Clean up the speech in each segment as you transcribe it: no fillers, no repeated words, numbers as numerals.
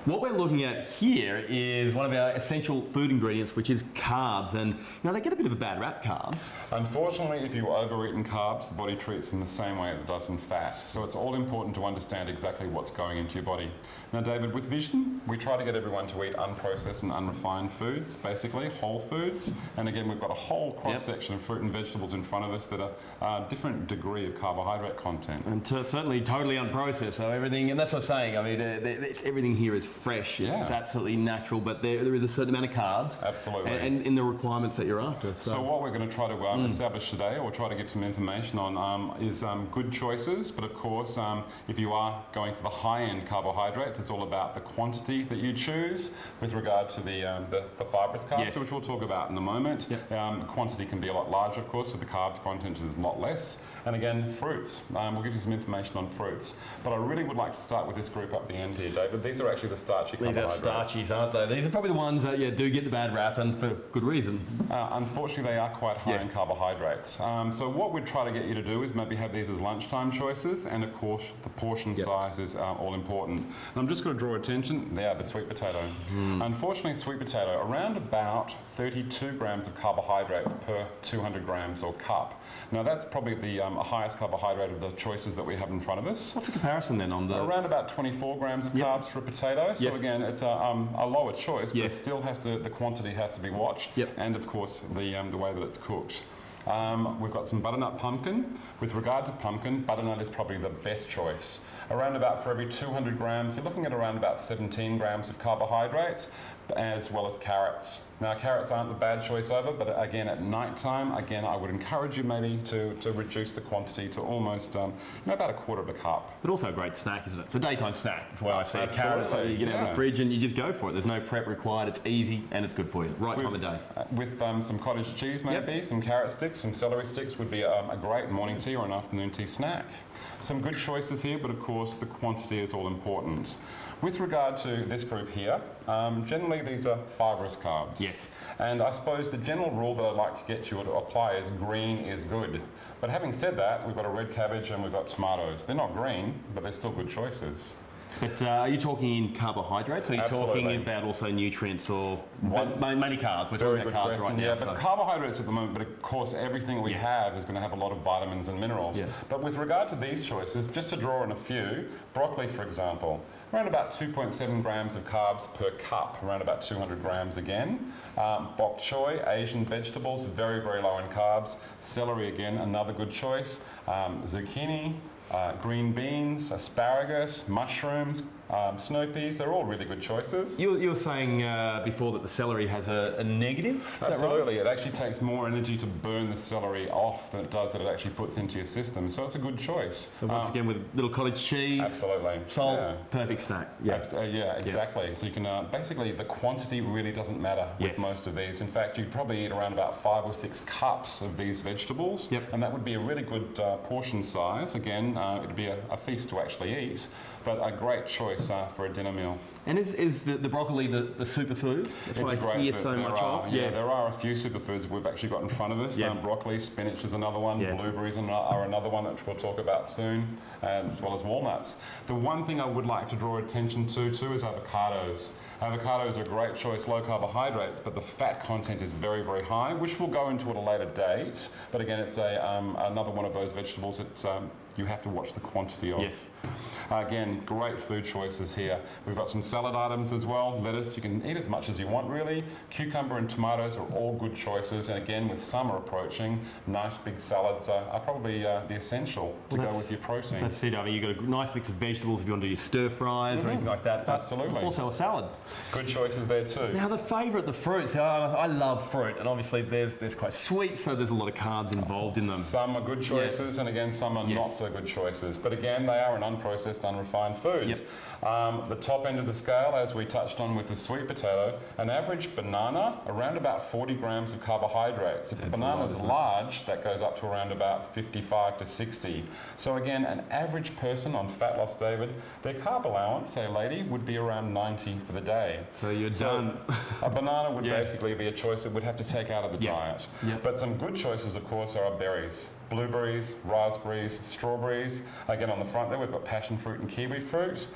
What we're looking at here is one of our essential food ingredients, which is carbs. And they get a bit of a bad rap, carbs. Unfortunately, if you overeat in carbs, the body treats them the same way as it does in fat. So it's all important to understand exactly what's going into your body. Now, David, with Vision, we try to get everyone to eat unprocessed and unrefined foods, basically whole foods. And again, we've got a whole cross-section of fruit and vegetables in front of us that are different degree of carbohydrate content. And certainly totally unprocessed, so everything, and that's what I'm saying, I mean, everything here is fresh, it's absolutely natural, but there is a certain amount of carbs. Absolutely. And in the requirements that you're after. So what we're going to try to establish today, or try to give some information on, is good choices, but of course, if you are going for the high-end carbohydrates, it's all about the quantity that you choose with regard to the fibrous carbs, which we'll talk about in a moment. The quantity can be a lot larger, of course, so the carb content is a lot less. And again, fruits. We'll give you some information on fruits. But I really would like to start with this group up the end here, David. These are actually the starchy carbohydrates. These are starchies, aren't they? These are probably the ones that do get the bad rap, and for good reason. Unfortunately, they are quite high in carbohydrates. So what we'd try to get you to do is maybe have these as lunchtime choices, and of course, the portion size is all important. And I'm just going to draw attention, there, the sweet potato. Unfortunately, sweet potato, around about 32 grams of carbohydrates per 200 grams or cup. Now that's probably the highest carbohydrate of the choices that we have in front of us. What's the comparison then on the... Around about 24 grams of carbs for a potato. So again, it's a lower choice, but it still has to, the quantity has to be watched. And of course, the way that it's cooked. We've got some butternut pumpkin. With regard to pumpkin, butternut is probably the best choice. Around about for every 200 grams, you're looking at around about 17 grams of carbohydrates, as well as carrots. Now, carrots aren't the bad choice over, but again, at night time, again, I would encourage you maybe to reduce the quantity to almost, about a quarter of a cup. But also a great snack, isn't it? It's a daytime snack. That's why I say carrots. So you get out of the fridge and you just go for it. There's no prep required. It's easy and it's good for you. Right time of day. With some cottage cheese maybe, some carrot sticks, some celery sticks would be a great morning tea or an afternoon tea snack. Some good choices here, but of course the quantity is all important. With regard to this group here, generally these are fibrous carbs. Yes. And I suppose the general rule that I'd like to get you to apply is green is good. But having said that, we've got a red cabbage and we've got tomatoes. They're not green, but they're still good choices. But are you talking in carbohydrates, or are you talking about also nutrients, or mainly carbs? We're talking about carbs right now. Yeah, but carbohydrates at the moment, but of course everything we have is going to have a lot of vitamins and minerals. But with regard to these choices, just to draw on a few, broccoli for example, around about 2.7 grams of carbs per cup, around about 200 grams again. Bok choy, Asian vegetables, very, very low in carbs. Celery again, another good choice. Zucchini, green beans, asparagus, mushrooms, snow peas, they're all really good choices. You were saying before that the celery has a negative? Absolutely, it actually takes more energy to burn the celery off than it does that it actually puts into your system, so it's a good choice. So once again with little cottage cheese, salt, perfect snack. Exactly. So you can, basically the quantity really doesn't matter with most of these. In fact, you'd probably eat around about 5 or 6 cups of these vegetables, and that would be a really good portion size. Again, it'd be a feast to actually eat, but a great choice for a dinner meal. And is the broccoli the superfood? That's what I hear so much of. Yeah, there are a few superfoods we've actually got in front of us. Broccoli, spinach is another one, blueberries are another one, which we'll talk about soon, as well as walnuts. The one thing I would like to draw attention to too is avocados. Avocados are a great choice, low carbohydrates, but the fat content is very, very high, which we'll go into at a later date. But again, it's another one of those vegetables that you have to watch the quantity of. Again, great food choices here. We've got some salad items as well. Lettuce, you can eat as much as you want really. Cucumber and tomatoes are all good choices. And again, with summer approaching, nice big salads are probably the essential to go with your protein. That's it. I mean, you've got a nice mix of vegetables if you want to do your stir fries or anything like that. Absolutely. Also a salad. Good choices there too. Now the favourite, the fruits. I love fruit, and obviously there's quite sweet, so there's a lot of carbs involved in them. Some are good choices, and again, some are not so good choices. But again, they are an unprocessed, unrefined foods. The top end of the scale, as we touched on with the sweet potato, an average banana, around about 40 grams of carbohydrates. If the banana's large, that goes up to around about 55 to 60. So again, an average person on fat loss, David, their carb allowance, say lady, would be around 90 for the day. So you're done. A banana would basically be a choice that would have to take out of the diet. But some good choices, of course, are berries. blueberries, raspberries, strawberries. Again, on the front there, we've got passion fruit and kiwi fruit.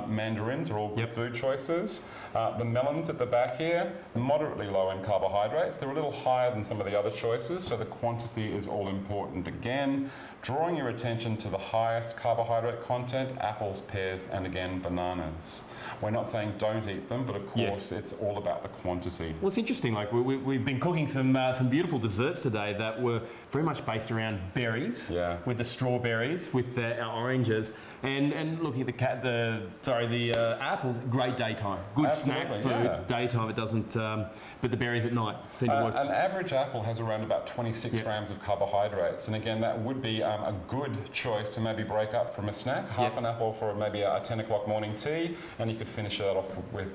Mandarins are all good food choices. The melons at the back here, moderately low in carbohydrates. They're a little higher than some of the other choices, so the quantity is all important again. Drawing your attention to the highest carbohydrate content, apples, pears, and again, bananas. We're not saying don't eat them, but of course it's all about the quantity. Well, it's interesting, like we've been cooking some beautiful desserts today that were very much based around berries, with the strawberries, with our oranges, and looking at the apples, great daytime. Good snack food, daytime, it doesn't, but the berries at night seem to work. An average apple has around about 26 grams of carbohydrates, and again, that would be a good choice to maybe break up from a snack. Half an apple for maybe a 10 o'clock morning tea, and you could finish that off with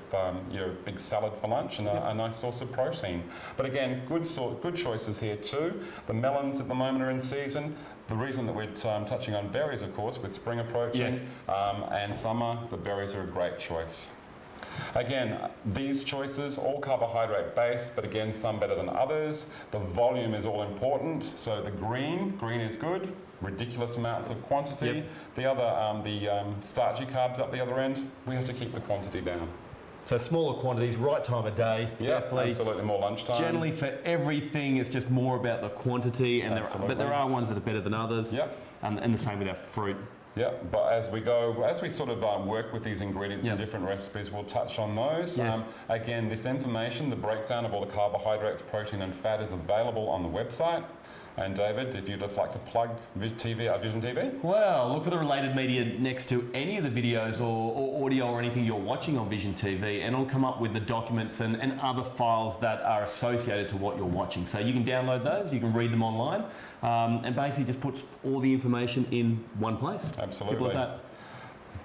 your big salad for lunch and a nice source of protein. But again, good choices here too. The melons at the moment are in season. The reason that we're touching on berries, of course, with spring approaching and summer, the berries are a great choice. Again, these choices, all carbohydrate based, but again, some better than others. The volume is all important. So the green is good, ridiculous amounts of quantity. The other, starchy carbs up the other end, we have to keep the quantity down. So smaller quantities, right time of day, definitely. Absolutely, more lunchtime. Generally for everything, it's just more about the quantity, and but there are ones that are better than others. And the same with our fruit. Yeah, but as we sort of work with these ingredients in different recipes, we'll touch on those. Again, this information, the breakdown of all the carbohydrates, protein and fat is available on the website. And David, if you'd just like to plug Vision TV? Well, look for the related media next to any of the videos or audio or anything you're watching on Vision TV, and it'll come up with the documents and other files that are associated to what you're watching. So you can download those, you can read them online, and basically just puts all the information in one place. Absolutely. Simple as that.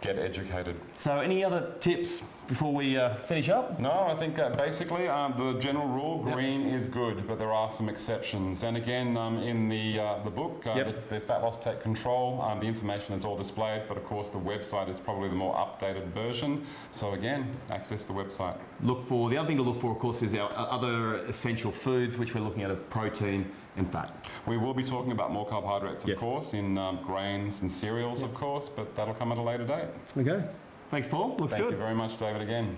Get educated. So any other tips before we finish up? No, I think basically the general rule, green is good, but there are some exceptions. And again, in the book, the Fat Loss Take Control, the information is all displayed, but of course the website is probably the more updated version. So again, access the website. The other thing to look for, of course, is our other essential foods, which we're looking at of protein and fat. We will be talking about more carbohydrates, of course, in grains and cereals, of course, but that'll come at a later date. Okay. Thanks, Paul. Looks good. Thank you very much, David, again.